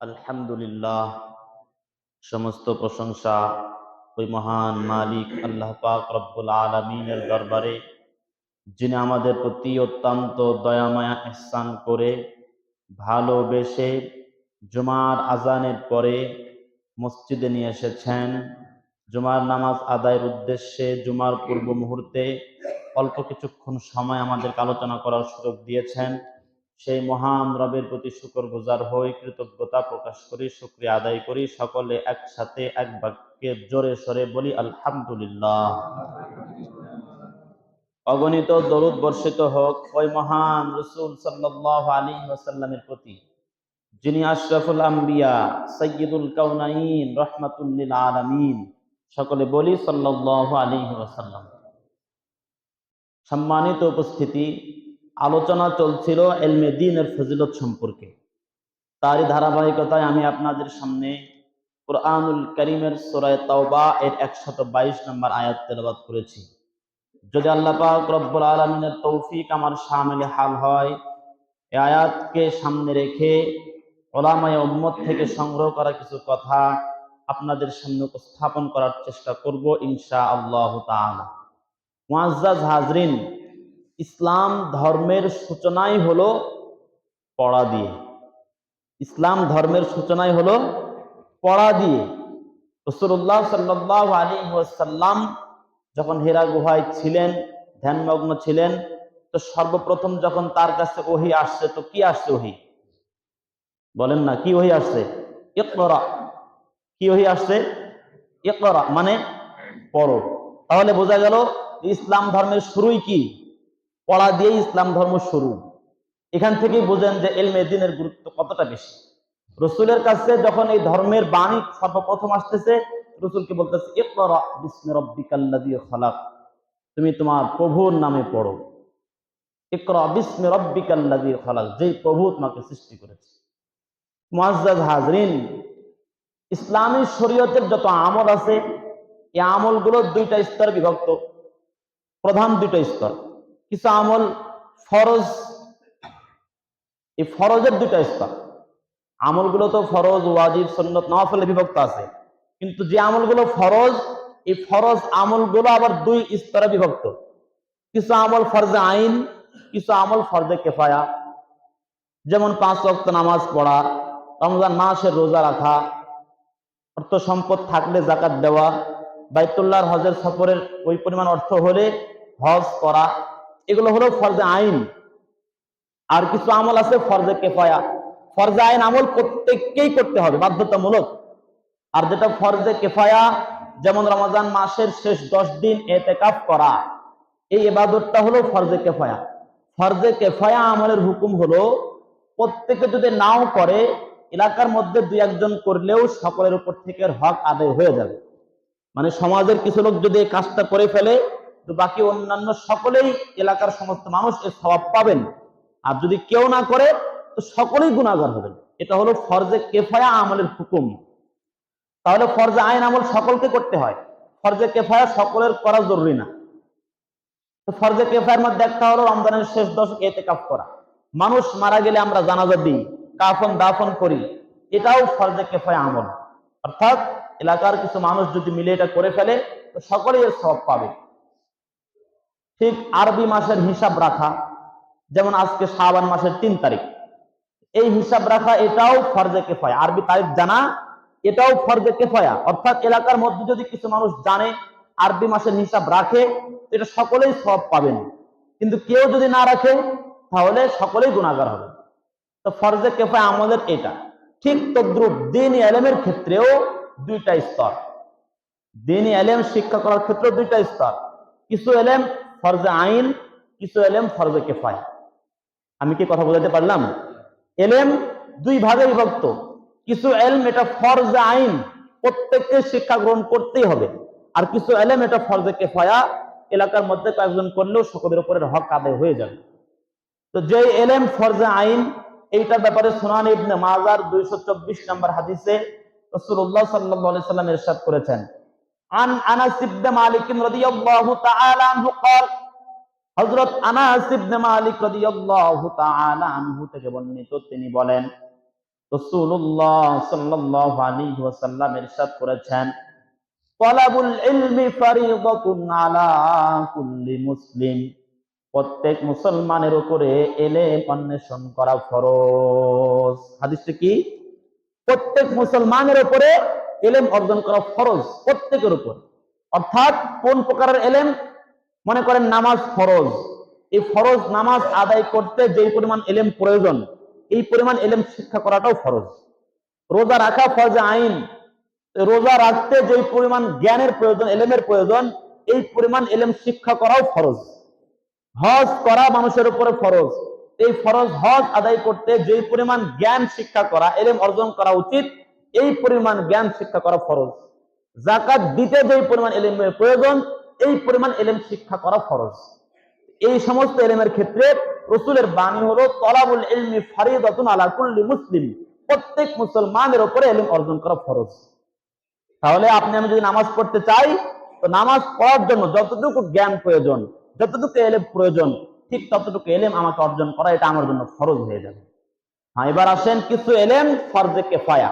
আলহামদুলিল্লাহ, সমস্ত প্রশংসা ওই মহান মালিক আল্লাহ পাক রব্বুল আলামিনের দরবারে, যিনি আমাদের প্রতি অত্যন্ত দয়ামায়া ইহসান করে ভালোবেসে জুমার আজানের পরে মসজিদে নিয়ে এসেছেন। জুমার নামাজ আদায়ের উদ্দেশ্যে জুমার পূর্ব মুহূর্তে অল্প কিছুক্ষণ সময় আমাদেরকে আলোচনা করার সুযোগ দিয়েছেন। সেই মহান রবের প্রতি শুকরগুজার হই, কৃতজ্ঞতা প্রকাশ করি, শুকরিয়া আদায় করি। সকলে একসাথে এক বাক্যে জোরে সরে বলি আলহামদুলিল্লাহ। অগণিত দরুদ বর্ষিত হোক ওই মহান রাসূল সাল্লাল্লাহু আলাইহি ওয়াসাল্লামের প্রতি, যিনি আশরাফুল আম্বিয়া, সাইয়্যিদুল কাউনাইন, রাহমাতুল লিল আলামিন। সকলে বলি সাল্লাল্লাহু আলাইহি ওয়াসাল্লাম। সম্মানিত উপস্থিতি, আলোচনা চলছিল ইলমে দ্বীনের ফজিলত সম্পর্কে। তারই ধারাবাহিকতায় আমি আপনাদের সামনে কুরআনুল কারীমের সূরা তাওবা এর 122 নম্বর আয়াত তেলাওয়াত করেছি। যদি আল্লাহ পাক রব্বুল আলামিনের তৌফিক আমার শামিলে হাল হয়, এই আয়াতকে সামনে রেখে উলামায়ে উম্মত থেকে সংগ্রহ করা কিছু কথা আপনাদের সামনে উপস্থাপন করার চেষ্টা করব ইনশাআল্লাহ তাআলা। মুআজ্জাজ হাজরিন, ইসলাম ধর্মের সূচনাই হলো পড়া দিয়ে। ইসলাম ধর্মের সূচনাই হলো পড়া দিয়ে। রাসূলুল্লাহ সাল্লাল্লাহু আলাইহি ওয়াসাল্লাম যখন হিরা গুহায় ছিলেন, ধ্যানমগ্ন ছিলেন, তো সর্বপ্রথম যখন তার কাছে ওহী আসছে, তো কি আসছে ওহী? বলেন না, কি ওহী আসছে? ইকরা। কি ওহী আসছে? ইকরা মানে পড়ো। তাহলে বোঝা গেল ইসলাম ধর্মের শুরুই কি? পড়া দিয়েই ইসলাম ধর্ম শুরু। এখান থেকেই বোঝেন যে ইলমে দ্বীনের গুরুত্ব কতটা বেশি। রাসূলের কাছে যখন এই ধর্মের বাণী সর্বপ্রথম আসতেছে, রাসূলকে বলতেছে ইকরা বিসমি রাব্বিকাল্লাযী খালাক, তুমি তোমার প্রভুর নামে পড়ো। ইকরা বিসমি রাব্বিকাল্লাযী খালাক, যেই প্রভু তোমাকে সৃষ্টি করেছে। মুআজ্জাজ হাজরিন, ইসলামী শরীয়তের যত আমল আছে, এই আমলগুলো দুইটা স্তরে বিভক্ত। প্রধান দুইটা স্তর। কিছু আমল ফরজ, এই ফরজের দুইটা স্তর। আমলগুলো তো ফরজ, ওয়াজিব, সুন্নত, নফলে বিভক্ত আছে, কিন্তু যে আমলগুলো ফরজ, এই ফরজ আমলগুলো আবার দুই স্তরে বিভক্ত। কিছু আমল ফরজে আইন, কিছু আমল ফরজে কিফায়া। যেমন 5 ওয়াক্ত নামাজ পড়া, রমজান মাসের রোজা রাখা, অর্থ সম্পদ থাকলে যাকাত দেওয়া, বাইতুল্লাহর হজের সফরের ওই পরিমাণ অর্থ হলে হজ করা, এগুলো হলো ফরজে আইন। আর কিছু আমল আছে ফরজে কিফায়া। ফরজে আইন আমল প্রত্যেককেই করতে হবে, বাধ্যতামূলক। আর যেটা ফরজে কিফায়া, যেমন রমজান মাসের শেষ 10 দিন ইতিকাফ করা, এই ইবাদতটা হলো ফরজে কিফায়া। ফরজে কিফায়া আমলের হুকুম হলো প্রত্যেকে যদি নাও করে, এলাকার মধ্যে 2-1 জন করলেও সকলের উপর থেকে হক আদায় হয়ে যাবে। মানে সমাজের কিছু লোক যদি এই কাজটা করে ফেলে, তো বাকি অন্যান্য সকলেই, এলাকার সমস্ত মানুষ এর সওয়াব পাবেন। আর যদি কেউ না করে, তো সকলেই গুনাহগার হবেন। এটা হলো ফরজে কিফায়া আমলের হুকুম। তাহলে ফরজে আইন আমল সকলকে করতে হয়, ফরজে কিফায়া সকলের করা জরুরি না। তো ফরজে কিফায়ার মধ্যে একটা হলো রমজানের শেষ 10 ইতিকাফ করা। মানুষ মারা গেলে আমরা জানাজা দিই, কাফন দাফন করি, এটাও ফরজে কিফায়া আমল। অর্থাৎ এলাকার কিছু মানুষ যদি মিলে এটা করে ফেলে, তো সকলেই এর সওয়াব পাবে। ঠিক আরবি মাসের হিসাব রাখা, যেমন আজকে শাবান মাসের 3 তারিখ, এই হিসাব রাখা এটাও ফরজে কিফায়া। আরবি তারিখ জানা এটাও ফরজে কিফায়া। অর্থাৎ এলাকার মধ্যে যদি কিছু মানুষ জানে, আরবি মাসের হিসাব রাখে, এটা সকলেই সওয়াব পাবেন। কিন্তু কেউ যদি না রাখে, তাহলে সকলেই গুনাহগার হবে। তো ফরজে কিফায়া আমলের এটা। ঠিক তদ্রুপ দ্বীনি ইলমের ক্ষেত্রেও দুইটা স্তর। দ্বীনি ইলম শিক্ষা করার ক্ষেত্রে দুইটা স্তর। কিছু ইলম ফরজে আইন, কিছু ইলম ফরজে কিফায়া। আমি কি কথা বোঝাতে পারলাম? ইলম দুই ভাগে বিভক্ত। কিছু ইলম এটা ফরজে আইন, প্রত্যেককে শিক্ষা গ্রহণ করতেই হবে। আর কিছু ইলম এটা ফরজে কিফায়া, এলাকার মধ্যে কয়েকজন করলেও সকলের উপরের হক আদায় হয়ে যাবে। তো যে ইলম ফরজে আইন, এইটার ব্যাপারে সুনান ইবনে মাজার 224 নম্বর হাদিসে রাসূলুল্লাহ সাল্লাল্লাহু আলাইহি সাল্লাম ইরশাদ করেছেন, আন আনাস ইবনে মালিক রাদিয়াল্লাহু তাআলা আনহু قال, হযরত আনাস ইবনে মালিক রাদিয়াল্লাহু তাআলা আনহু থেকে বর্ণিত, তিনি বলেন, রাসূলুল্লাহ সাল্লাল্লাহু আলাইহি ওয়াসাল্লাম ইরশাদ করেছেন, তালাবুল ইলমি ফারিদাতুন আলা কুল্লি মুসলিম, প্রত্যেক মুসলমানের উপরে ইলম অন্বেষণ করা ফরজ। হাদিসটা কি? প্রত্যেক মুসলমানের উপরে ইলম অর্জন করা ফরজ, প্রত্যেকের উপর। অর্থাৎ কোন প্রকারের ইলম? মনে করেন নামাজ ফরজ, এই ফরজ নামাজ আদায় করতে যে পরিমাণ ইলম প্রয়োজন, এই পরিমাণ ইলম শিক্ষা করাটাও ফরজ। রোজা রাখা ফরজে আইন, রোজা রাখতে যে পরিমাণ জ্ঞানের প্রয়োজন, ইলমের প্রয়োজন, এই পরিমাণ ইলম শিক্ষা করাও ফরজ। হজ করা মানুষের উপরে ফরজ, এই ফরজ হজ আদায় করতে যে পরিমাণ জ্ঞান শিক্ষা করা, ইলম অর্জন করা উচিত, এই পরিমাণ জ্ঞান শিক্ষা করা ফরজ। যাকাত দিতে যে পরিমাণ ইলমের প্রয়োজন, এই পরিমাণ ইলম শিক্ষা করা ফরজ। এই সমস্ত ইলমের ক্ষেত্রে রাসূলের বাণী হলো তলাবুল ইলমি ফারিদাতুন আলা কুল্লি মুসলিম, প্রত্যেক মুসলমানের উপরে ইলম অর্জন করা ফরজ। তাহলে আপনি আমি যদি নামাজ পড়তে চাই, তো নামাজ পড়ার জন্য যতটুকু জ্ঞান প্রয়োজন, যতটুকু ইলম প্রয়োজন, ঠিক ততটুকু ইলম আমাকে অর্জন করা, এটা আমার জন্য ফরজ হয়ে যাবে। হ্যাঁ, এবার আসেন কিছু ইলম ফরজে কিফায়া।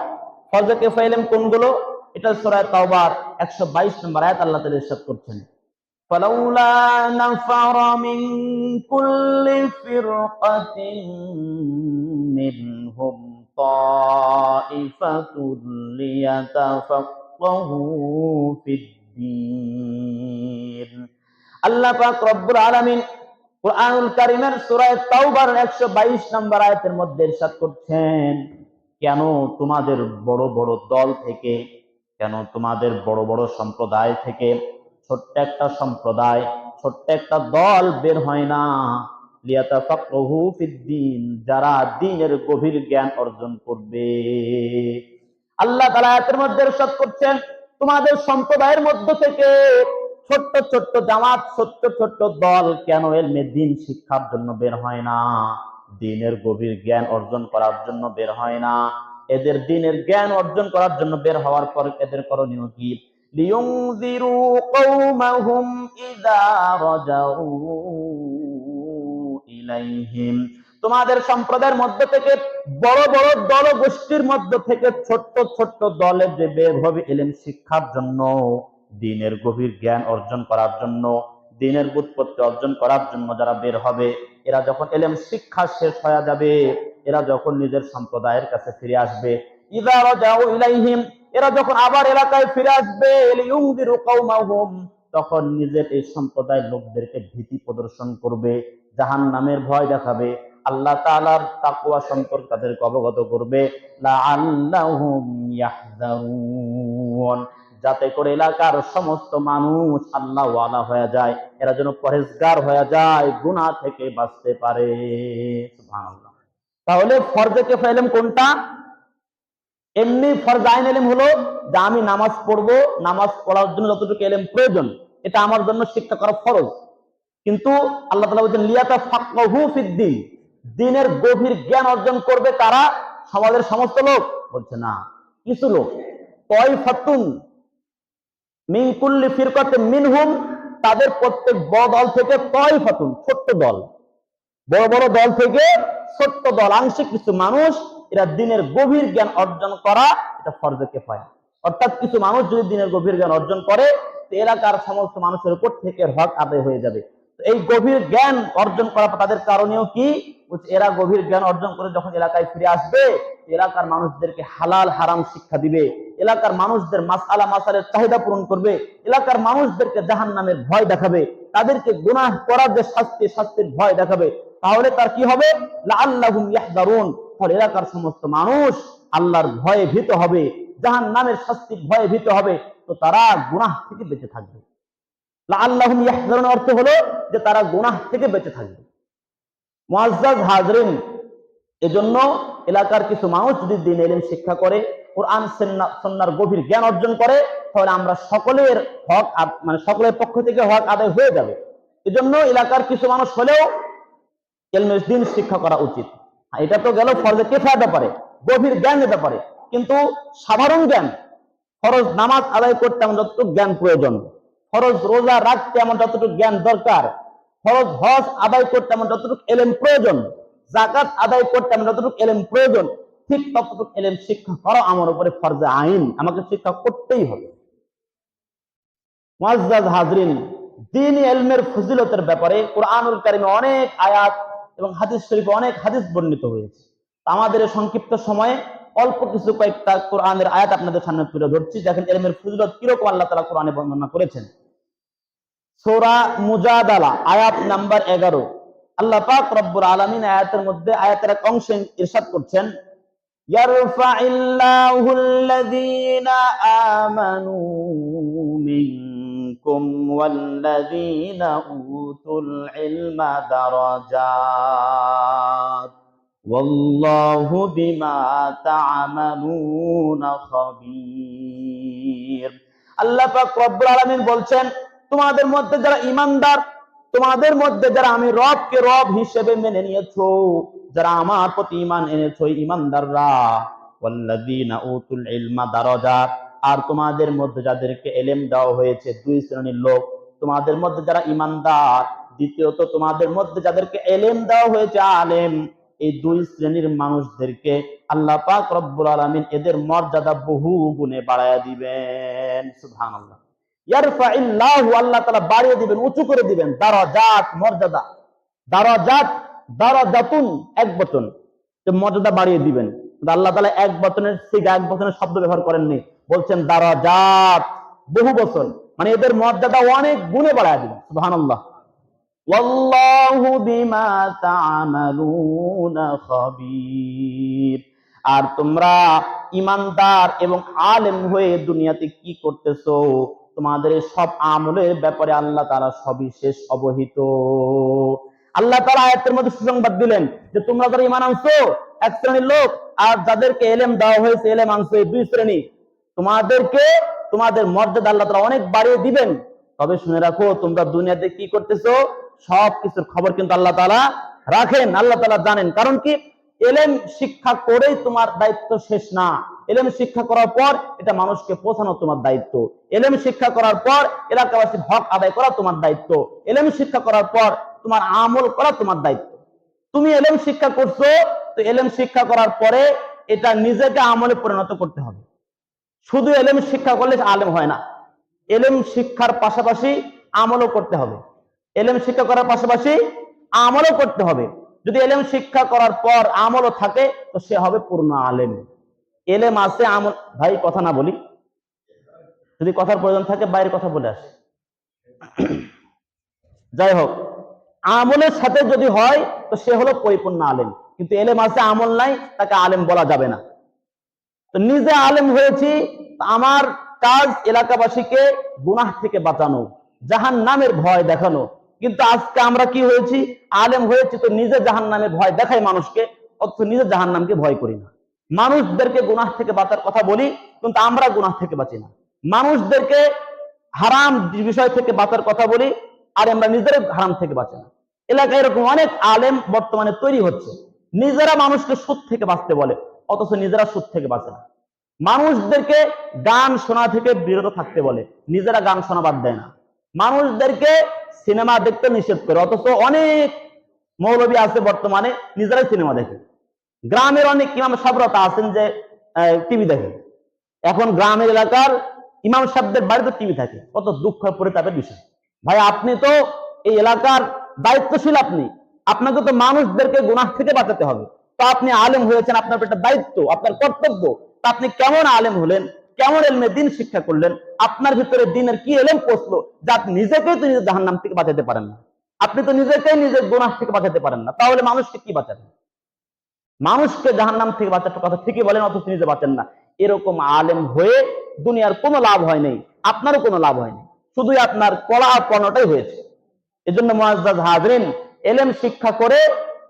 ফরজে কিফায়া ইলম কোনগুলো? এটা সূরা তাওবার 122 নম্বর আয়াত আল্লাহ তাআলা ইরশাদ করছেন, ফালাউলা নাফারা মিন কুল্লি ফিরকাতিন মিনহুম তাইফাতুল লিয়াতাফাক্কাহু ফিদ্দীন। আল্লাহ পাক রব্বুল আলামিন কুরআনুল কারীমের সূরা তাওবার 122 নম্বর আয়াতের মধ্যে ইরশাদ করছেন, কেন তোমাদের বড় বড় দল থেকে, কেন তোমাদের বড় বড় সম্প্রদায় থেকে ছোট্ট একটা সম্প্রদায়, ছোট্ট একটা দল বের হয় না, লিয়াতাফাক্কাহু ফিদ্দীন, যারা দ্বীনের গভীর জ্ঞান অর্জন করবে। আল্লাহ তাআলা আয়াতের মধ্যে ইরশাদ করছেন, তোমাদের সম্প্রদায়ের মধ্য থেকে ছোট্ট ছোট্ট জামাত, ছোট্ট ছোট্ট দল কেন ইলমে দ্বীন শিক্ষার জন্য বের হয় না, দ্বীনের গভীর জ্ঞান অর্জন করার জন্য বের হয় না? এদের দ্বীনের জ্ঞান অর্জন করার জন্য বের হওয়ার পর এদের করণীয় কি? লিয়ুনযিরু কওমাহুম ইযা রাজাউ ইলাইহিম, তোমাদের সম্প্রদায়ের মধ্য থেকে বড় বড় দল গোষ্ঠীর মধ্য থেকে ছোট্ট ছোট্ট দলে যে বের হবে ইলম শিক্ষার জন্য, দ্বীনের গভীর জ্ঞান অর্জন করার জন্য, দ্বীনের ব্যুৎপত্তি অর্জন করার জন্য যারা বের হবে, এরা যখন ইলম শিক্ষা শেষ হয়ে যাবে, এরা যখন নিজের সম্প্রদায়ের কাছে ফিরে আসবে, ইযা রাজাউ ইলাইহিম, এরা যখন আবার এলাকায় ফিরে আসবে, লিয়ুনযিরু কওমাহুম, তখন নিজের এই সম্প্রদায়ের লোকদেরকে ভীতি প্রদর্শন করবে, জাহান্নামের ভয় দেখাবে, আল্লাহ তাআলার তাকওয়া সম্পর্কে তাদেরকে অবগত করবে, লাআল্লাহুম ইয়াহযারুন, যাতে করে এলাকার সমস্ত মানুষ আল্লাহ ওয়ালা হয়ে যায়, এরা যেন পরহেজগার হয়ে যায়, গুনাহ থেকে বাঁচতে পারে। সুবহানাল্লাহ। তাহলে ফরজে কিফায়া ইলম কোনটা? এমনি ফরজ আইন ইলম হলো যে আমি নামাজ পড়বো, নামাজ পড়ার জন্য যতটুকু ইলম প্রয়োজন, এটা আমার জন্য শিক্ষা করা ফরজ। কিন্তু আল্লাহ তাআলা বলেন লিয়াতাফাক্কাহু ফিদ্দীন, দ্বীনের গভীর জ্ঞান অর্জন করবে কারা? সমাজের সমস্ত লোক? বলছে না, কিছু লোক। তাইফাতুন মিন কুল্লি ফিরকাতিন মিনহুম, তাদের প্রত্যেক বড় দল থেকে তাইফাতুন, ছোট্ট দল, বড় বড় দল থেকে ছোট্ট দল, আংশিক কিছু মানুষ, এরা দ্বীনের গভীর জ্ঞান অর্জন করা, এটা ফরজে কিফায়া। অর্থাৎ কিছু মানুষ যদি দ্বীনের গভীর জ্ঞান অর্জন করে, এলাকার সমস্ত মানুষের উপর থেকে হক আদায় হয়ে যাবে। এই গভীর জ্ঞান অর্জন করা তাদের কারণেও কি? এরা গভীর জ্ঞান অর্জন করে যখন এলাকায় ফিরে আসবে, এলাকার মানুষদেরকে হালাল হারাম শিক্ষা দিবে, এলাকার মানুষদের মাসআলা মাসালের চাহিদা পূরণ করবে, এলাকার মানুষদেরকে জাহান্নামের ভয় দেখাবে, তাদেরকে গুনাহ করার যে শাস্তি, শাস্তির ভয় দেখাবে। তাহলে তার কি হবে? লাআল্লাহুম ইয়াহযারুন, ফলে এলাকার সমস্ত মানুষ আল্লাহর ভয়ে ভীত হবে, জাহান্নামের শাস্তির ভয়ে ভীত হবে, তো তারা গুনাহ থেকে বেঁচে থাকবে। লাআল্লাহুম ইয়াহযারুন অর্থ হলো যে তারা গুনাহ থেকে বেঁচে থাকবে। মুআজ্জাজ হাজরিন, এজন্য এলাকার কিছু মানুষ যদি দ্বীন ইলম শিক্ষা করে, কোরআন সুন্নাহর গভীর জ্ঞান অর্জন করে, তাহলে আমরা সকলের হক, মানে সকলের পক্ষ থেকে হক আদায় হয়ে যাবে। এজন্য এলাকার কিছু মানুষ হলেও ইলমে দ্বীন শিক্ষা করা উচিত। এটা তো গেল ফরজে কিফায়ার ব্যাপারে, গভীর জ্ঞানের ব্যাপারে। কিন্তু সাধারণ জ্ঞান, ফরজ নামাজ আদায় করতে আমার যতটুকু জ্ঞান প্রয়োজন, ফরজ রোজা রাখতে আমার যতটুকু জ্ঞান দরকার, ফরজ হজ আদায় করতে আমার যতটুকু ইলম প্রয়োজন, যাকাত আদায় করতে আমার যতটুকু ইলম প্রয়োজন, ঠিক ততটুকু এলেম শিক্ষা করা আমার উপরে ফরজে আইন, আমাকে শিক্ষা করতেই হবে। মুআজ্জাজ হাজরিন, দ্বীনি ইলমের ফজিলতের ব্যাপারে কুরআনুল কারীমে অনেক আয়াত এবং হাদিস শরীফে অনেক হাদিস বর্ণিত হয়েছে। আমাদের এই সংক্ষিপ্ত সময়ে অল্প কিছু কয়েকটা কোরআনের আয়াত আপনাদের সামনে তুলে ধরছি। দেখেন ইলমের ফজিলত কিরকম আল্লাহ তাআলা কোরআনে বর্ণনা করেছেন। সূরা মুজাদালা আয়াত নাম্বার 11, আল্লাহ পাক রব্বুল আলামিন আয়াতের মধ্যে আয়াতের এক অংশে ইরশাদ করছেন, ইয়ারফাইল্লাহুল্লাযীনা আমানু মিনকুম ওয়াল্লাযীনা উতুল ইলমা দারাজাত ওয়াল্লাহু বিমা তা'মালুনা খাবীর। আল্লাহ পাক রব্বুল আলামিন বলছেন, তোমাদের মধ্যে যারা ঈমানদার, তোমাদের মধ্যে যারা আমি রবকে রব হিসেবে মেনে নিয়েছো, যারা আমার প্রতি ঈমান এনেছো, ঈমানদাররা, ওয়াল্লাযীনা উতুল ইলমা দারাজাত, আর তোমাদের মধ্যে যাদেরকে ইলম দেওয়া হয়েছে দুই শ্রেণীর লোক, তোমাদের মধ্যে যারা ঈমানদার, দ্বিতীয়ত তোমাদের মধ্যে যাদেরকে ইলম দেওয়া হয়েছে আলেম, এই দুই শ্রেণীর মানুষদেরকে আল্লাহ পাক রব্বুল আলামিন এদের মর্যাদা বহু গুণে বাড়ায়া দিবেন। সুবহানাল্লাহ। ইয়ারফাইল্লাহু, আল্লাহ তাআলা বাড়িয়ে দিবেন, উঁচু করে দিবেন, দারাজাত মর্যাদা, দারাজাত দারাজাতুন এক বচন, যে মর্যাদা বাড়িয়ে দিবেন। আল্লাহ তাআলা এক বচনের সিগা, এক বচনের শব্দ ব্যবহার করেননি, বলছেন দারাজাত বহু বচন, মানে এদের মর্যাদা অনেক গুণে বাড়ায় দিবেন। সুবহানাল্লাহ। ওয়াল্লাহু বিমা তা'মালুনা খাবীর, আর তোমরা ঈমানদার এবং আলেম হয়ে দুনিয়াতে কি করতেছো, তোমাদের সব আমলের ব্যাপারে আল্লাহ তাআলা সবিশেষ অবহিত। আল্লাহ তাআলা আয়াতের মধ্যে সুসংবাদ দিলেন যে তোমরা যারা ঈমান আনছো এক শ্রেণীর লোক, আর যাদেরকে ইলম দেওয়া হয়েছে ইলম আনছো এই দুই শ্রেণী, তোমাদেরকে তোমাদের মর্যাদা আল্লাহ তাআলা অনেক বাড়িয়ে দিবেন। তবে শুনে রাখো, তোমরা দুনিয়াতে কি করতেছো সব কিছুর খবর কিন্তু আল্লাহ তাআলা রাখেন, আল্লাহ তাআলা জানেন। কারণ কি, ইলম শিক্ষা করেই তোমার দায়িত্ব শেষ না। ইলম শিক্ষা করার পর এটা মানুষকে পৌঁছানো তোমার দায়িত্ব। ইলম শিক্ষা করার পর এলাকাবাসীর হক আদায় করা তোমার দায়িত্ব। ইলম শিক্ষা করার পর তোমার আমল করা তোমার দায়িত্ব। তুমি ইলম শিক্ষা করছো, তো ইলম শিক্ষা করার পরে এটা নিজেকে আমলে পরিণত করতে হবে। শুধু ইলম শিক্ষা করলে আলেম হয় না, ইলম শিক্ষার পাশাপাশি আমলও করতে হবে। ইলম শিক্ষা করার পাশাপাশি আমলও করতে হবে। যদি ইলম শিক্ষা করার পর আমলও থাকে, তো সে হবে পূর্ণ আলেম। ইলম আছে, আমল, ভাই কথা না বলি, যদি কথার প্রয়োজন থাকে বাইরের কথা বলে আসে। যাই হোক, আমলের সাথে যদি হয় তো সে হলো পরিপূর্ণ আলেম। কিন্তু ইলম আছে আমল নাই, তাকে আলেম বলা যাবে না। তো নিজে আলেম হয়েছি, আমার কাজ এলাকাবাসীকে গুনাহ থেকে বাঁচানো, জাহান্নামের ভয় দেখানো। কিন্তু আজকে আমরা কি হয়েছি, আলেম হয়েছি তো নিজে জাহান্নামের ভয় দেখাই মানুষকে, অথচ নিজে জাহান্নামকে ভয় করি না। মানুষদেরকে গুনাহ থেকে বাঁচার কথা বলি, কিন্তু আমরা গুনাহ থেকে বাঁচি না। মানুষদেরকে হারাম বিষয় থেকে বাঁচার কথা বলি, আর আমরা নিজেরা হারাম থেকে বাঁচি না। এলাকায় এরকম অনেক আলেম বর্তমানে তৈরি হচ্ছে, নিজেরা মানুষকে সুদ থেকে বাঁচতে বলে, অথচ নিজেরা সুদ থেকে বাঁচে না। মানুষদেরকে গান শোনা থেকে বিরত থাকতে বলে, নিজেরা গান শোনা বাদ দেয় না। মানুষদেরকে সিনেমা দেখতে নিষেধ করে, অথচ অনেক মৌলবী আছে বর্তমানে নিজেরাই সিনেমা দেখে। গ্রামের অনেক ইমাম সাহেবরা আছেন যে টিভি দেখে। এখন গ্রামের এলাকার ইমাম সাহেবদের বাড়িতে টিভি থাকে, কত দুঃখ পরিতাপের বিষয়। ভাই, আপনি তো এই এলাকার দায়িত্বশীল, আপনাকে তো মানুষদেরকে গুনাহ থেকে বাঁচাতে হবে। তো আপনি আলেম হয়েছেন, আপনার একটা দায়িত্ব, আপনার কর্তব্য। তা আপনি কেমন আলেম হলেন, কেমন ইলমে দ্বীন শিক্ষা করলেন, আপনার ভিতরে দ্বীনের কি ইলম পৌঁছলো যে আপনি নিজেকেই তো নিজের জাহান্নাম থেকে বাঁচাতে পারেন না? আপনি তো নিজেকেই নিজের গুনাহ থেকে বাঁচাতে পারেন না, তাহলে মানুষকে কি বাঁচাবেন? মানুষকে জাহান্নাম থেকে বাঁচাতে কথা ঠিকই বলেন, অথচ নিজে বাঁচেন না। এরকম আলেম হয়ে দুনিয়ার কোনো লাভ হয় নাই, আপনারও কোনো লাভ হয়নি, শুধুই আপনার কলা পণ্যটাই হয়েছে। এজন্য মুআজ্জাজ হাজরিন, ইলম শিক্ষা করে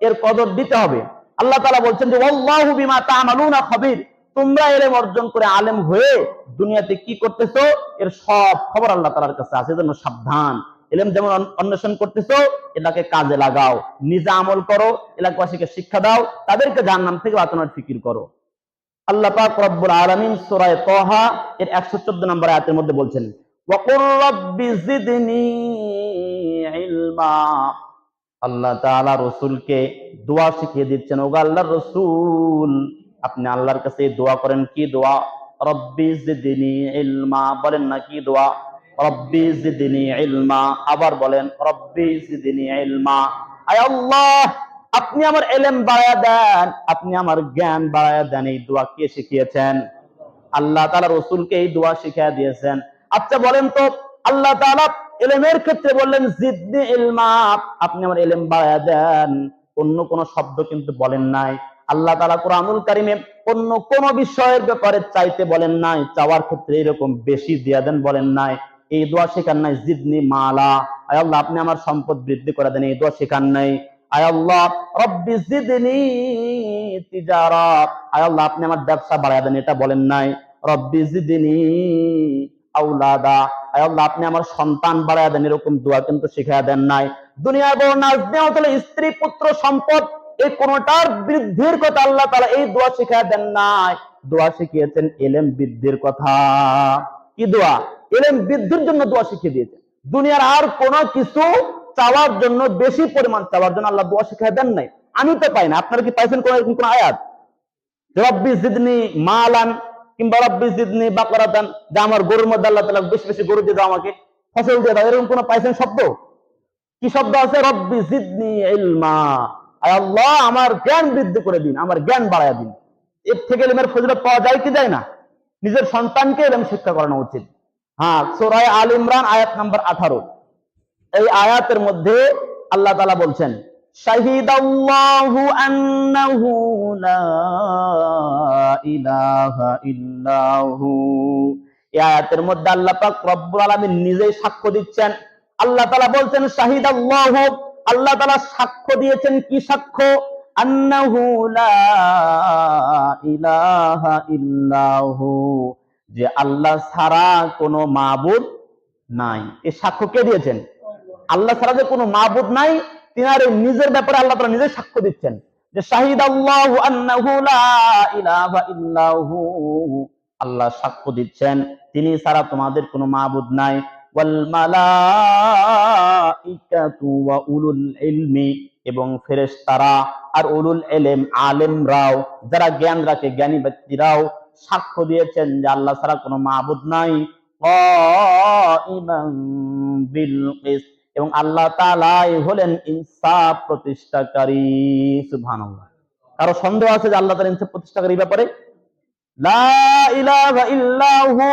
এর কদর দিতে হবে। আল্লাহ তাআলা বলছেন যে আল্লাহু বিমা তা'মালুনা খাবীর, তোমরা ইলম অর্জন করে আলেম হয়ে দুনিয়াতে কি করতেছো এর সব খবর আল্লাহ তাআলার কাছে আছে। এজন্য সাবধান, ইলম যেমন অন্বেষণ করতেছো এটাকে কাজে লাগাও, নিজে আমল করো, এলাকাবাসীকে শিক্ষা দাও, তাদেরকে জাহান্নাম থেকে বাঁচানোর ফিকির করো। আল্লাহ পাক রব্বুল আলামিন সূরা তাহা এর 114 নম্বর আয়াতের মধ্যে বলছেন, ওয়াকুর রাব্বি জিদনি ইলমা। আল্লাহ তাআলা রাসূলকে দোয়া শিখিয়ে দিচ্ছেন, ওগো আল্লাহর রাসূল, আপনি আল্লাহর কাছে দোয়া করেন, কি দোয়া? রব্বি জিদনি ইলমা, বলেন না কি দোয়া? রব্বি জিদনি ইলমা। আবার বলেন রব্বি জিদনি ইলমা। আয় আল্লাহ, আপনি আমার ইলম বাড়ায়া দেন, আপনি আমার জ্ঞান বাড়ায়া দেন। এই দোয়া কে শিখিয়েছেন? আল্লাহ তাআলা রাসূলকে এই দোয়া শিখিয়ে দিয়েছেন। আচ্ছা বলেন তো, আল্লাহ তাআলা ইলমের ক্ষেত্রে বললেন জিদনি ইলমা, আপনি আমার ইলম বাড়ায়া দেন, অন্য কোন শব্দ কিন্তু বলেন নাই। আল্লাহ তাআলা কুরআনুল কারীমে অন্য কোন বিষয়ের ব্যাপারে চাইতে বলেন নাই, চাওয়ার ক্ষেত্রে এরকম বেশি দিয়া দেন বলেন নাই, এই দোয়া শেখান নাই জিদনি মালা, আয় আল্লাহ আপনি আমার সম্পদ বৃদ্ধি করে দেন, এই দোয়া শেখান নাই। আয় আল্লাহ রব্বি জিদনি তিজারা, আয় আল্লাহ আপনি আমার ব্যবসা বাড়ায় দেন, এটা বলেন নাই। রব্বি জিদনি আওলাদা, আয় আল্লাহ আপনি আমার সন্তান বাড়ায় দেন, এরকম দোয়া কিন্তু শিখায়া দেন নাই। দুনিয়ায় বড় নাজ নেওয়া হলে স্ত্রী পুত্র সম্পদ, এই কোনটার বৃদ্ধির কথা আল্লাহ তাআলা এই দোয়া শিখায়া দেন নাই। দোয়া শিখিয়েছেন ইলম বৃদ্ধির কথা। কি দোয়া? ইলম বৃদ্ধির জন্য দোয়া শিখিয়ে দিয়েছেন। দুনিয়ার আর কোনো কিছু চাওয়ার জন্য, বেশি পরিমাণ চাওয়ার জন্য আল্লাহ দোয়া শিখিয়ে দেন নাই। আমি তো পাই না, আপনারা কি পাইছেন কোন আয়াত? রব্বি জিদনি মালান কিংবা রব্বি জিদনি বাকরাতান, যে আমার গরুর মধ্যে আল্লাহ তাআলা বেশি বেশি গরু দিয়ে দাও, আমাকে ফসল দিয়ে দাও, এরকম কোন পাইছেন শব্দ? কি শব্দ আছে? রব্বি জিদনি ইলমা, আয় আল্লাহ আমার জ্ঞান বৃদ্ধি করে দিন, আমার জ্ঞান বাড়ায়া দিন। এর থেকে ইলমের ফজিলত পাওয়া যায় কি যায় না? নিজের সন্তানকে ইলম শিক্ষা করানো উচিত। হ্যাঁ, সূরা আল ইমরান আয়াত নাম্বার 18, এই আয়াতের মধ্যে আল্লাহ তাআলা বলছেন শাহিদাল্লাহু আন্নাহু লা ইলাহা ইল্লাহু। এই আয়াতের মধ্যে আল্লাহ পাক রব্বুল আলামিন নিজেই সাক্ষ্য দিচ্ছেন। আল্লাহ তাআলা বলছেন শাহিদাল্লাহু, আল্লাহ তাআলা সাক্ষ্য দিয়েছেন। কি সাক্ষ্য? আন্নাহু লা ইলাহা ইল্লাহু, যে আল্লাহ ছাড়া কোনো মাবুদ নাই। এই সাক্ষ্য কে দিয়েছেন? আল্লাহ ছাড়া যে কোনো মাবুদ নাই, তিনার নিজের ব্যাপারে আল্লাহ তাআলা নিজে সাক্ষ্য দিচ্ছেন যে শাহিদাল্লাহু আন্নাহু লা ইলাহা ইল্লাহু, আল্লাহ সাক্ষ্য দিচ্ছেন তিনি ছাড়া তোমাদের কোনো মাবুদ নাই। ওয়াল মালাইকাতু ওয়া উলুল ইলমি, এবং ফেরেশতারা আর উলুল ইলম আলেমরাও, যারা জ্ঞান রাখে, জ্ঞানী ব্যক্তিরাও সাক্ষ্য দিয়েছেন যে আল্লাহ ছাড়া কোনো মাবুদ নাই। কাইমান বিল কিসত, এবং আল্লাহ তাআলাই হলেন ইনসাফ প্রতিষ্ঠাকারী। সুবহানাল্লাহ। কারো সন্দেহ আছে যে আল্লাহ তাআলা ইনসাফ প্রতিষ্ঠাকারী ব্যাপারে? লা ইলাহা ইল্লাহু,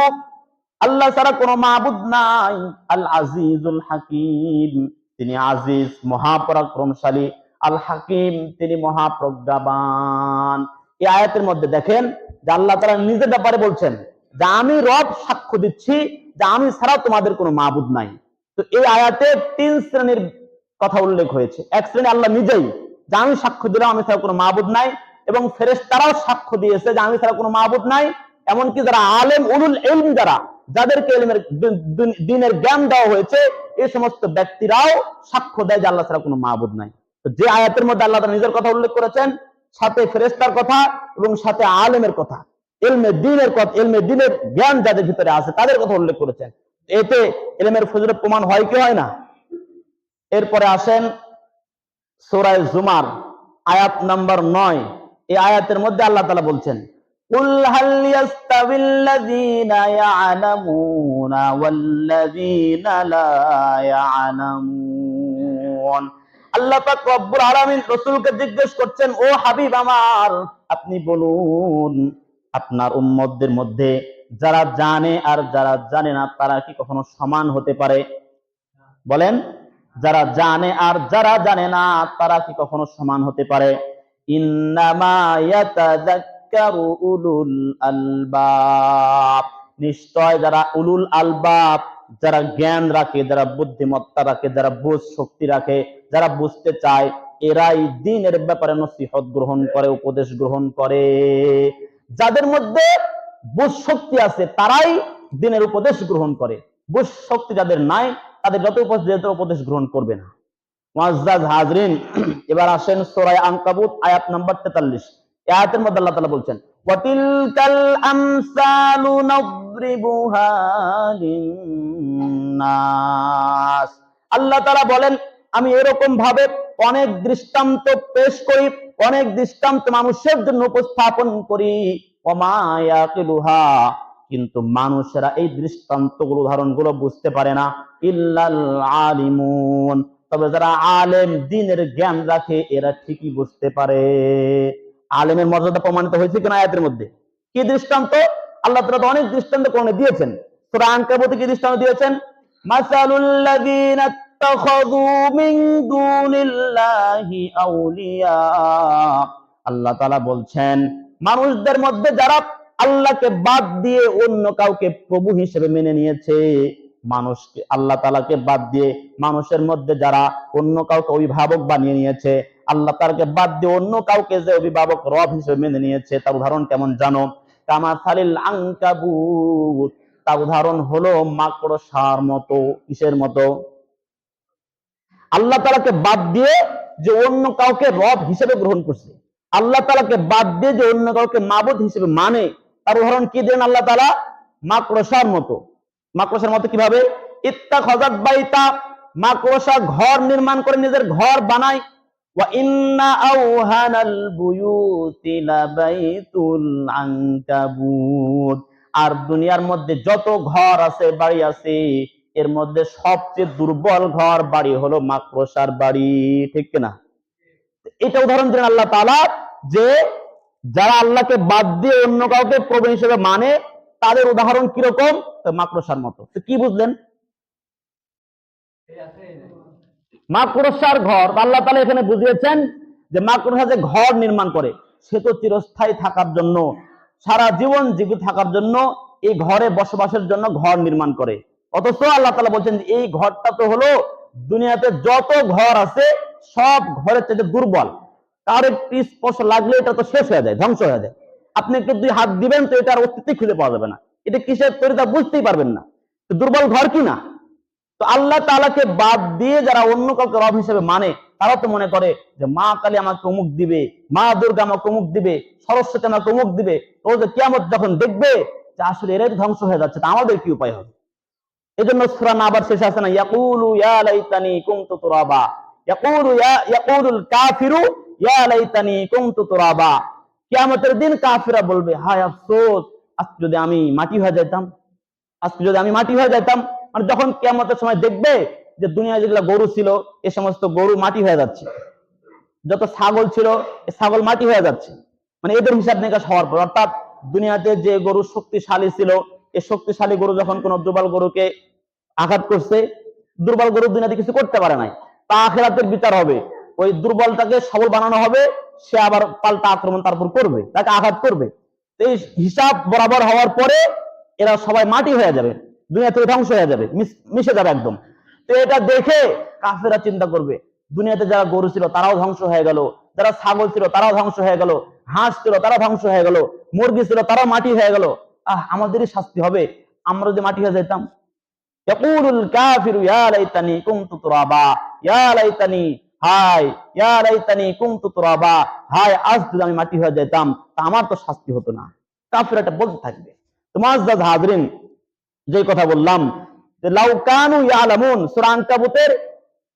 আল্লাহ ছাড়া কোনো মাবুদ নাই। আল আজিজুল হাকিম, তিনি আজিজ মহাপরাক্রমশালী। আল হাকিম, তিনি মহাপ্রজ্ঞাবান। এই আয়াতের মধ্যে দেখেন যে আল্লাহ তাআলা নিজের ব্যাপারে বলছেন যে আমি রব সাক্ষ্য দিচ্ছি যে আমি ছাড়া তোমাদের কোনো মাবুদ নাই। তো এই আয়াতে 3 শ্রেণীর কথা উল্লেখ হয়েছে। এক শ্রেণী আল্লাহ নিজেই, যে আমি সাক্ষ্য দিলাম আমি ছাড়া কোনো মাবুদ নাই, এবং ফেরেশতারাও সাক্ষ্য দিয়েছে যে আমি ছাড়া কোনো মাবুদ নাই। এমনকি যারা আলেম উলুল ইলম, যাদেরকে ইলমের দ্বীনের জ্ঞান দেওয়া হয়েছে, এই সমস্ত ব্যক্তিরাও সাক্ষ্য দেয় যে আল্লাহ ছাড়া কোনো মাবুদ নাই। তো যে আয়াতের মধ্যে আল্লাহ তাআলা নিজের কথা উল্লেখ করেছেন, সাথে ফেরেশতার কথা এবং সাথে আলেমের কথা, ইলমে দ্বীনের কথা, ইলমে দ্বীনের জ্ঞান যাদের ভিতরে আছে তাদের কথা উল্লেখ করেছেন, এতে ইলমের ফজিলত প্রমাণ হয় কি হয় না? এরপরে আসেন সূরা জুমার আয়াত নাম্বার 9। এই আয়াতের মধ্যে আল্লাহ তাআলা বলছেন কুল হাল ইয়াস্তাবিল্লাযীনা ইয়া'লামুনা ওয়াল্লাযীনা লা ইয়া'লামুন। আল্লাহ পাক রব্বুল আলামিন রাসূলকে জিজ্ঞেস করছেন, ও হাবিব আমার, আপনি বলুন আপনার উম্মতদের মধ্যে যারা জানে আর যারা জানে না তারা কি কখনো সমান হতে পারে? বলেন, যারা জানে আর যারা জানে না তারা কি কখনো সমান হতে পারে? ইন্নামা ইয়াতাযাক্কারু উলুল আলবাব, নিশ্চয় যারা উলুল আলবাব, যারা জ্ঞান রাখে, যারা বুদ্ধিমত্তা রাখে, যারা বুঝ শক্তি রাখে, যারা বুঝতে চায়, এরাই দ্বীনের ব্যাপারে নসিহত গ্রহণ করে, উপদেশ গ্রহণ করে। যাদের মধ্যে বুঝ শক্তি আছে তারাই দ্বীনের উপদেশ গ্রহণ করে। বুঝ শক্তি যাদের নাই তাদের যত উপদেশ গ্রহণ করবে না। মুআজ্জাজ হাজরিন, এবার আসেন সূরা আনকাবুত আয়াত নাম্বার 43। এই আয়াতের মধ্যে আল্লাহ তাআলা বলছেন ওয়াতিলকাল আমসালু নাদরিবুহা লিন্নাস। আল্লাহ তাআলা বলেন আমি এরকম ভাবে অনেক দৃষ্টান্ত পেশ করি, অনেক দৃষ্টান্ত মানুষের জন্য উপস্থাপন করি, ওমা ইয়াকিলুহা, কিন্তু মানুষেরা এই দৃষ্টান্তগুলো উদাহরণগুলো বুঝতে পারে না, ইল্লাল আলিমুন, তবে যারা আলেম দ্বীনের জ্ঞান রাখে এরা ঠিকই বুঝতে পারে। আলেমের মর্যাদা প্রমাণিত হয়েছে কিনা আয়াতের মধ্যে? কি দৃষ্টান্ত? আল্লাহ তাআলা তো অনেক দৃষ্টান্ত কোরআনে দিয়েছেন। সূরা আনকাবুতে কি দৃষ্টান্ত দিয়েছেন? মাসালুল লাযীনা ইত্তাখাযু মিন দুনিল্লাহি আউলিয়া, আল্লাহ তাআলা বলছেন মানুষদের মধ্যে যারা আল্লাহকে বাদ দিয়ে অন্য কাউকে প্রভু হিসেবে মেনে নিয়েছে, মানুষকে আল্লাহ তাআলাকে বাদ দিয়ে মানুষের মধ্যে যারা অন্য কাউকে অভিভাবক বানিয়ে নিয়েছে, আল্লাহ তাআলাকে বাদ দিয়ে অন্য কাউকে যে অভিভাবক রব হিসেবে মেনে নিয়েছে, তার উদাহরণ কেমন জানো? কামাসালিল আনকাবুত, তার উদাহরণ হলো মাকড়সার মতো। কিসের মতো? আল্লাহ তাআলাকে বাদ দিয়ে যে অন্য কাউকে রব হিসেবে গ্রহণ করছে, আল্লাহ তাআলাকে বাদ দিয়ে যে অন্য কাউকে মাবুদ হিসেবে মানে, তার উদাহরণ কি দেন আল্লাহ তাআলা? মাকড়সার মতো। মাকড়সার মতো কিভাবে? ইত্তাখাযাত বাইতা, মাকড়সা ঘর নির্মাণ করে, নিজের ঘর বানায়। ওয়া ইন্না আওহানাল বুয়ুতি লাবাইতুল আনকাবুত, আর দুনিয়ার মধ্যে যত ঘর আছে, বাড়ি আছে, এর মধ্যে সবচেয়ে দুর্বল ঘর বাড়ি হলো মাকড়সার বাড়ি। ঠিক কিনা? এটা উদাহরণ দিলেন আল্লাহ তাআলা যে যারা আল্লাহকে বাদ দিয়ে অন্য কাউকে প্রভু হিসেবে মানে, তাদের উদাহরণ কিরকম? মাকড়সার মতো। তো কি বুঝলেন? মাকড়সার ঘর আল্লাহ তাআলা এখানে বুঝিয়েছেন যে মাকড়সা যে ঘর নির্মাণ করে, সে তো চিরস্থায়ী থাকার জন্য, সারা জীবন জীবিত থাকার জন্য এই ঘরে বসবাসের জন্য ঘর নির্মাণ করে। অথচ আল্লাহ তাআলা বলছেন যে এই ঘরটা তো হলো দুনিয়াতে যত ঘর আছে সব ঘরের চেয়ে দুর্বল। কার একটু স্পর্শ লাগলে এটা তো শেষ হয়ে যায়, ধ্বংস হয়ে যায়। আপনি একটু দুই হাত দিবেন তো এটার অস্তিত্ব খুঁজে পাওয়া যাবে না, এটা কিসের তৈরি তা বুঝতেই পারবেন না। দুর্বল ঘর কি না? তো আল্লাহ তাআলাকে বাদ দিয়ে যারা অন্য কাউকে রব হিসেবে মানে, তারা তো মনে করে যে মা কালী আমাকে অমুক দিবে, মা দুর্গা আমাকে অমুক দিবে, সরস্বতী আমাকে অমুক দিবে। তো যে কিয়ামত যখন দেখবে যে আসলে এরাই ধ্বংস হয়ে যাচ্ছে, তা আমাদের কি উপায় হবে? এজন্য সূরা নাবার শেষে আছে না, ইয়াকুলু ইয়া লাইতানি কুনতু তুরাবা, ইয়াকুলুল কাফিরু ইয়া লাইতানি কুনতু তুরাবা। কিয়ামতের দিন কাফিররা বলবে, হায় আফসোস, আজকে যদি আমি মাটি হয়ে যেতাম, আজকে যদি আমি মাটি হয়ে যেতাম। মানে যখন কিয়ামতের সময় দেখবে যে দুনিয়ায় যেগুলো গরু ছিল, এ সমস্ত গরু মাটি হয়ে যাচ্ছে, যত ছাগল ছিল এ ছাগল মাটি হয়ে যাচ্ছে, মানে এদের হিসাব নিকাশ হওয়ার পর, অর্থাৎ দুনিয়াতে যে গরু শক্তিশালী ছিল, এই শক্তিশালী গরু যখন কোন দুর্বল গরুকে আঘাত করছে, দুর্বল গরু দুনিয়াতে কিছু করতে পারে নাই, তা আখিরাতের বিচার হবে, ওই দুর্বলটাকে সবল বানানো হবে, সে আবার পাল্টা আক্রমণ তারপর করবে, তাকে আঘাত করবে। এই হিসাব বরাবর হওয়ার পরে এরা সবাই মাটি হয়ে যাবে, দুনিয়া থেকে ধ্বংস হয়ে যাবে, মিশে যাবে একদম। তো এটা দেখে কাফেররা চিন্তা করবে, দুনিয়াতে যারা গরু ছিল তারাও ধ্বংস হয়ে গেল, যারা ছাগল ছিল তারাও ধ্বংস হয়ে গেল, হাঁস ছিল তারা ধ্বংস হয়ে গেল, মুরগি ছিল তারাও মাটি হয়ে গেল, আমাদেরই শাস্তি হবে, আমরা যদি মাটি হয়ে যেতাম। ইয়াকুলুল কাফিরু ইয়া লাইতানি কুনতু তুরাবা, ইয়া লাইতানি, হায়, ইয়া লাইতানি কুনতু তুরাবা, হায় আজ যদি আমি মাটি হয়ে যেতাম, তা আমার তো শাস্তি হতো না। কাফিররা এটা বলতে থাকবে। তো মুআজ্জাজ হাজরিন, যে কথা বললাম যে লাউ কানু ইয়ালামুন, সূরা আনকাবুতের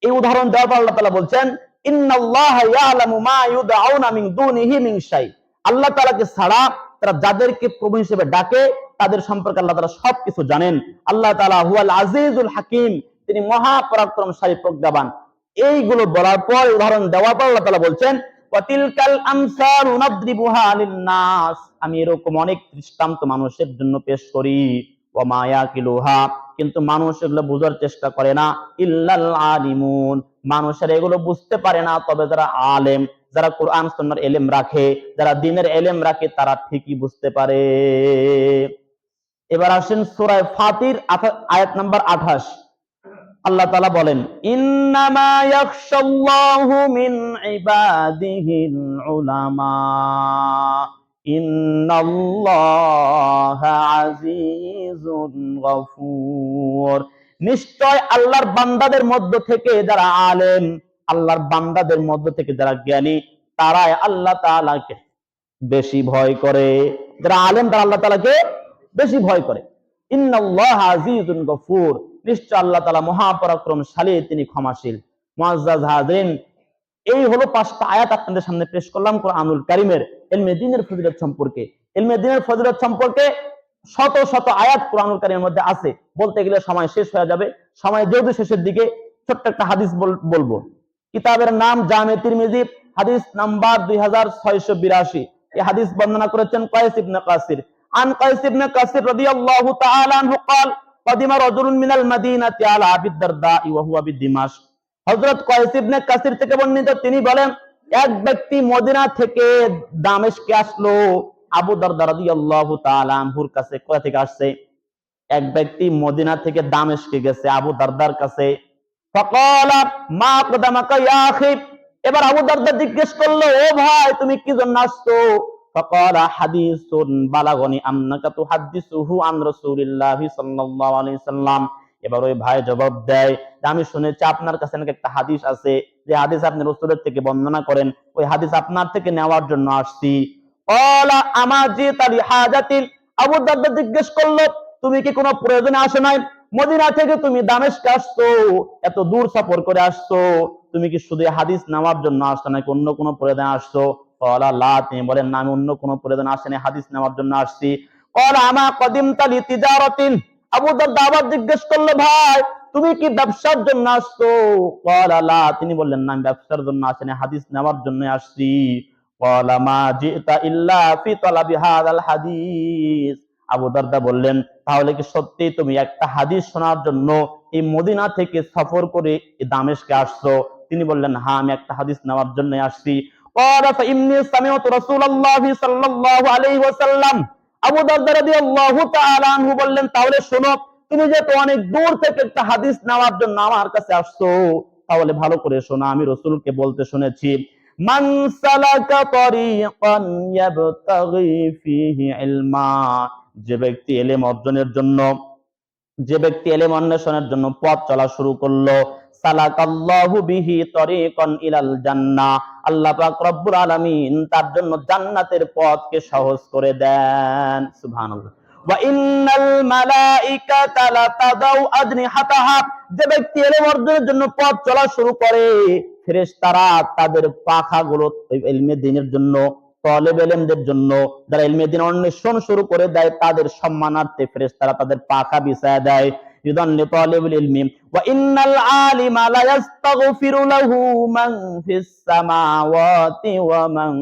এই উদাহরণ দেওয়ার পর আল্লাহ তাআলা বলছেন, ইন্নাল্লাহা ইয়ালামু মা ইউদআউনা মিন দুনিহি মিন শাই, আল্লাহ তাআলাকে ছাড়া তারা যাদেরকে প্রভু হিসেবে ডাকে তাদের সম্পর্কে আল্লাহ তাআলা সবকিছু জানেন। আল্লাহ তাআলা হুয়াল আজিজুল হাকিম, তিনি মহা পরাক্রমশালী প্রজ্ঞাবান। এইগুলো বলার পর, উদাহরণ দেওয়ার পর আল্লাহ তাআলা বলছেন, ওয়াতিলকাল আমসালু নাদরিবুহা লিন-নাস, আমি এরকম অনেক দৃষ্টান্ত মানুষের জন্য পেশ করি, ওয়া মা ইয়াকিলুহা, কিন্তু মানুষ এগুলো বোঝার চেষ্টা করে না, ইল্লাল আলিমুন, মানুষের এগুলো বুঝতে পারে না, তবে যারা আলেম, যারা কোরআন সুন্নাহর ইলম রাখে, যারা দ্বীনের ইলম রাখে, তারা ঠিকই বুঝতে পারে। এবার আসেন সূরা ফাতির আয়াত নাম্বার 28, আল্লাহ তাআলা বলেন, ইন্নামা ইয়াখশাল্লাহু মিন ইবাদিহিল উলামা, ইন্নাল্লাহা আজিজুন গফুর, নিশ্চয় আল্লাহর বান্দাদের মধ্য থেকে যারা আলেম, আল্লাহর বান্দাদের মধ্য থেকে যারা জ্ঞানী, তারাই আল্লাহ তাআলাকে বেশি ভয় করে। যারা আলেম তারা আল্লাহ তাআলাকে বেশি ভয় করে। ইন্নাল্লাহা আজিজুন গফুর, নিশ্চয় আল্লাহ তাআলা মহাপরাক্রমশালী, তিনি ক্ষমাশীল। মুআজ্জাজ হাজরিন, এই হলো 5টা আয়াত আপনাদের সামনে পেশ করলাম কোরআনুল কারীমের ইলমে দ্বীনের ফজিলত সম্পর্কে। ইলমে দ্বীনের ফজিলত সম্পর্কে শত শত আয়াত কোরআনুল কারীমের মধ্যে আছে, বলতে গেলে সময় শেষ হয়ে যাবে। সময় যেহেতু শেষের দিকে, ছোট্ট একটা হাদিস বলবো। কিতাবের নাম জামে তিরমিজি, হাদিস নাম্বার 2682। এই হাদিস বর্ণনা করেছেন কায়েস ইবনে কাসির। আন কায়েস ইবনে কাসির রাদিয়াল্লাহু তাআলা আনহু قال قدم رجل من المدينة على أبي الدرداء وهو بدمشق। হযরত কায়েস ইবনে কাসির থেকে বর্ণিত, তিনি বলেন, এক ব্যক্তি মদিনা থেকে দামেস্কে আসলো আবু দারদা রাদিয়াল্লাহু তাআলা আনহুর কাছে। কোথা থেকে আসছে? এক ব্যক্তি মদিনা থেকে দামেস্কে গেছে আবু দারদার কাছে। ফাকালা মা কদামাকা ইয়া আখি। এবার আবু দারদা জিজ্ঞেস করলো, ও ভাই তুমি কি জন্য আসছো? ফাকালা হাদিসুন বালাগনি আন্নাকা তুহাদ্দিসুহু আন রাসূলিল্লাহি সাল্লাল্লাহু আলাইহি সাল্লাম। এবার ওই ভাই জবাব দেয়, আমি শুনেছি আপনার কাছে নাকি একটা হাদিস আছে, যে হাদিস আপনি রাসূলের থেকে বর্ণনা করেন, ওই হাদিস আপনার থেকে নেওয়ার জন্য আসছি। ক্বালা আমা জিতা লিহাজাতিন। আবু দারদা জিজ্ঞেস করলো, তুমি কি কোনো প্রয়োজনে আসো নাই? মদিনা থেকে তুমি দামেস্কে আসছো, এত দূর সফর করে আসছো, তুমি কি শুধু হাদিস নেওয়ার জন্য আসছো নাকি অন্য কোনো প্রয়োজনে আসছো? ক্বালা লা। তিনি বলেন, না, আমি অন্য কোনো প্রয়োজনে আসিনি, হাদিস নেওয়ার জন্য আসছি। ক্বালা আমা কদিমতা লিতিজারাতিন। আবু দারদা আবার জিজ্ঞেস করলো, ভাই তুমি কি ব্যবসার জন্য আসছো? ক্বালা লা। তিনি বললেন, না, আমি ব্যবসার জন্য আসিনি, হাদিস নেওয়ার জন্য আসছি। ক্বালা মা জিতা ইল্লা ফি তালাবি হাযাল হাদিস। আবু দারদা বললেন, তাহলে কি সত্যি তুমি একটা হাদিস শোনার জন্য এই মদিনা থেকে সফর করে দামেস্কে আসছো? তিনি বললেন, হ্যাঁ, আমি একটা হাদিস নেওয়ার জন্য আসছি। ক্বালা ফাইন্নী সামি'তু রাসূলুল্লাহি সাল্লাল্লাহু আলাইহি ওয়াসাল্লাম। আবু দারদা রাদিয়াল্লাহু তাআলা আনহু বললেন, তাহলে শোনো, তুমি যেহেতু অনেক দূর থেকে একটা হাদিস নেওয়ার জন্য আমার কাছে আসছো, তাহলে ভালো করে শোনো, আমি রাসূলকে বলতে শুনেছি, মান সালাকা তরিকান ইয়াবতাগি ফিহি ইলমা। যে ব্যক্তি ইলম অর্জনের জন্য, যে ব্যক্তি ইলম অন্বেষণের জন্য পথ চলা শুরু করলো, সালাকাল্লাহু বিহি তরিকান ইলাল জান্নাহ। আল্লাহ পাক রব্বুল আলামিন তার জন্য জান্নাতের পথকে সহজ করে দেন। সুবহানাল্লাহ। ওয়া ইন্নাল মালাইকাতা লাতাদাউ আজনিহাতাহা। যে ব্যক্তি ইলম অর্জনের জন্য পথ চলা শুরু করে, ফেরেশতারা তাদের পাখাগুলো ইলমে দ্বীনের জন্য, তালেব ইলমদের জন্য, যারা ইলমে দ্বীন অন্বেষণ শুরু করে দেয়, তাদের সম্মানার্থে ফেরেশতারা তাদের পাখা বিছায়া দেয়। রিদান লিতালিবিল ইলমি। ওয়া ইন্নাল আলিমা লা ইস্তাগফিরু লাহু মান ফিস সামাওয়াতি ওয়া মান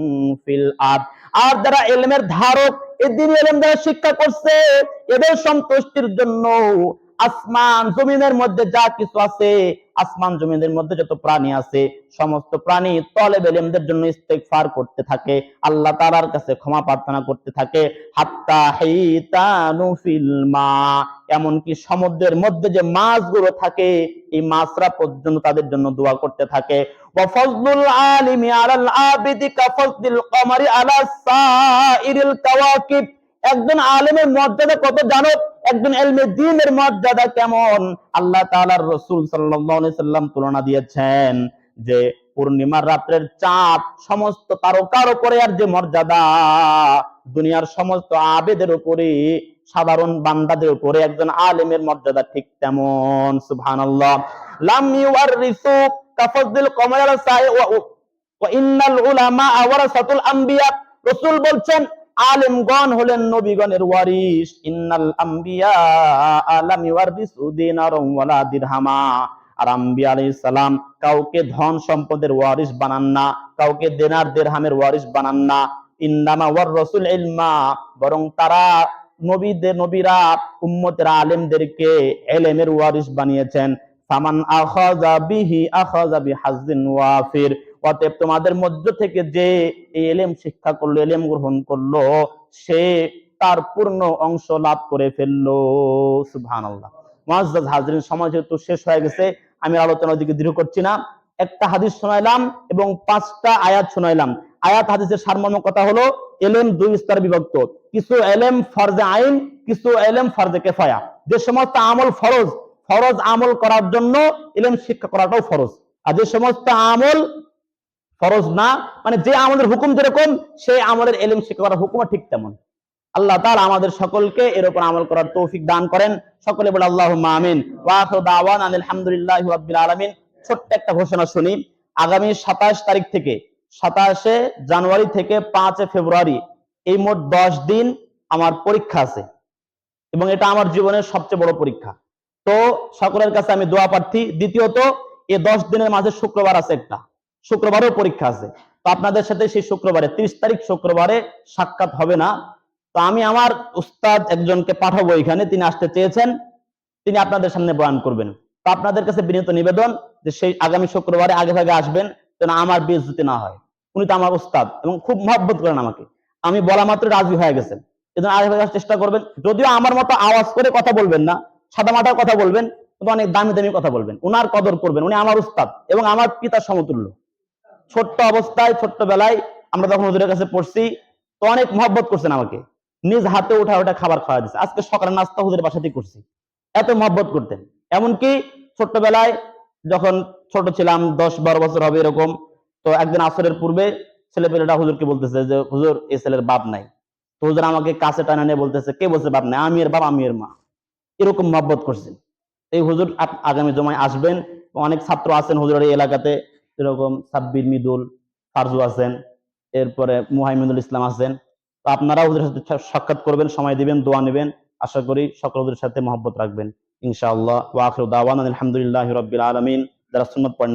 ফিল আরদ। আর যারা ইলমের ধারক, এই দ্বীনি ইলম যারা শিক্ষা করছে, এদের সন্তুষ্টির জন্য আসমান জমিনের মধ্যে যা কিছু আছে, আসমান জমিনের মধ্যে যত প্রাণী আছে, সমস্ত প্রাণী তলেব ইলমদের জন্য ইস্তেগফার করতে থাকে, আল্লাহ তাআলার কাছে ক্ষমা প্রার্থনা করতে থাকে। হাত্তা হিতানু ফিল মা। এমনকি সমুদ্রের মধ্যে যে মাছগুলো থাকে, এই মাছরা পর্যন্ত তাদের জন্য দোয়া করতে থাকে। ওয়া ফাজলুল আলিমি আলাল আবিদি কাফজলিল কমারি আলা সাইরিল কাওয়াকিব। একজন আলেমের মর্যাদা কত জানো? একজন ইলমে দ্বীনের মর্যাদা কেমন? আল্লাহ তাআলার রাসূল সাল্লাল্লাহু আলাইহি সাল্লাম তুলনা দিয়েছেন যে পূর্ণিমার রাতের চাঁদ সমস্ত তারকার উপরে আর যে মর্যাদা, দুনিয়ার সমস্ত আবেদের উপরে, সাধারণ বান্দাদের উপরে একজন আলেমের মর্যাদা ঠিক তেমন। সুবহানাল্লাহ। লাম ইউয়ারিসু কাফজলিল কমারি আলা সাই ওয়া ইন্নাল উলামা ওয়ারাসাতুল আম্বিয়া। রাসূল বলছেন, আলেমগণ হলেন নবীগণের ওয়ারিস। ইন্নাল আম্বিয়া লাম ইউয়ারিসু দিনারাম ওয়ালা দিরহামা। আর আম্বিয়া আলাইহিস সালাম কাউকে ধন সম্পদের ওয়ারিস বানান না, কাউকে দিনার দিরহামের ওয়ারিস বানান না। ইন্নামা ওয়ারাসুল ইলমা। বরং তারা নবীরা উম্মতের আলেমদেরকে ইলমের ওয়ারিস বানিয়েছেন। ফামান আখাযা বিহি আখাযা বিহাজ্জিন ওয়াফির। অতএব তোমাদের মধ্য থেকে যে এই ইলম শিক্ষা করলো, ইলম গ্রহণ করলো, সে তার পূর্ণ অংশ লাভ করে ফেললো। সুবহানাল্লাহ। মুআজ্জাজ হাজরিন, সময় যেহেতু শেষ হয়ে গেছে, আমি আলোচনার দিকে দৃঢ় করছি না। একটা হাদিস শোনাইলাম এবং 5টা আয়াত শোনাইলাম। আয়াত হাদিসের সারমর্ম কথা হলো, ইলম 2 স্তরে বিভক্ত। কিছু ইলম ফরজে আইন, কিছু ইলম ফরজে কিফায়া। যে সমস্ত আমল ফরজ, ফরজ আমল করার জন্য ইলম শিক্ষা করাটাও ফরজ। আর যে সমস্ত আমল ফরজ না, মানে যে আমলের হুকুম যেরকম, সেই আমলের ইলম শিক্ষা করার হুকুমও ঠিক তেমন। আল্লাহ তাআলা আমাদের সকলকে এর উপর আমল করার তৌফিক দান করেন। সকলে বলে আল্লাহুম্মা আমিন। ওয়া আখিরু দাওয়ানা আলহামদুলিল্লাহি রাব্বিল আলামিন। ছোট্ট একটা ঘোষণা শুনি। আগামী 27 তারিখ থেকে 27 জানুয়ারি থেকে 5 ফেব্রুয়ারি এই মোট 10 দিন আমার পরীক্ষা আছে এবং এটা আমার জীবনের সবচেয়ে বড় পরীক্ষা। তো সকলের কাছে আমি দোয়া প্রার্থী। দ্বিতীয়ত, এই 10 দিনের মাঝে শুক্রবার আছে, একটা শুক্রবারও পরীক্ষা আছে। তো আপনাদের সাথে সেই শুক্রবারে 30 তারিখ শুক্রবারে সাক্ষাৎ হবে না। তো আমি আমার উস্তাদ একজনকে পাঠাবো এখানে, তিনি আসতে চেয়েছেন, তিনি আপনাদের সামনে বয়ান করবেন। তো আপনাদের কাছে বিনীত নিবেদন যে সেই আগামী শুক্রবারে আগে ভাগে আসবেন, যেন আমার বেইজ্জতি না হয়। উনি তো আমার উস্তাদ এবং খুব মহব্বত করেন আমাকে, আমি বলা মাত্র রাজি হয়ে গেছেন। এজন্য আগে ভাগে আসার চেষ্টা করবেন। যদিও আমার মতো আওয়াজ করে কথা বলবেন না, সাদামাটা কথা বলবেন, কিন্তু অনেক দামি দামি কথা বলবেন, উনার কদর করবেন। উনি আমার উস্তাদ এবং আমার পিতার সমতুল্য। ছোট্ট অবস্থায় ছোট্টবেলায় আমরা যখন হুজুরের কাছে পড়ছি, তো অনেক মহব্বত করছেন আমাকে, নিজ হাতে উঠা ওঠা খাবার খাওয়া দিচ্ছে। আজকে সকালে নাস্তা হুজুরের বাসাতেই করছি, এত মহব্বত করতেন। এমনকি ছোট্টবেলায় যখন ছোট ছিলাম, 10-12 বছর হবে এরকম, তো একদিন আসরের পূর্বে ছেলেপেলেটা হুজুরকে বলতেছে যে হুজুর এই ছেলের বাপ নাই। তো হুজুর আমাকে কাছে টানা নিয়ে বলতেছে, কে বলছে বাপ নাই? আমি এর বাপ, আমি এর মা। এরকম মহব্বত করছেন। এই হুজুর আগামী জমায় আসবেন। অনেক ছাত্র আছেন হুজুরের এই এলাকাতে, এরকম সাব্বির, মৃদুল, ফারজু আছেন, এরপরে মুহাইমিনুল ইসলাম আছেন। তো আপনারা হুজুরের সাথে সাক্ষাৎ করবেন, সময় দিবেন, দোয়া নেবেন। আশা করি সকল হুজুরের সাথে মহব্বত রাখবেন ইনশাআল্লাহ। ওয়া আখিরু দাওয়ানা আলহামদুলিল্লাহি রাব্বিল আলামিন। যারা সুন্নাত পড়েন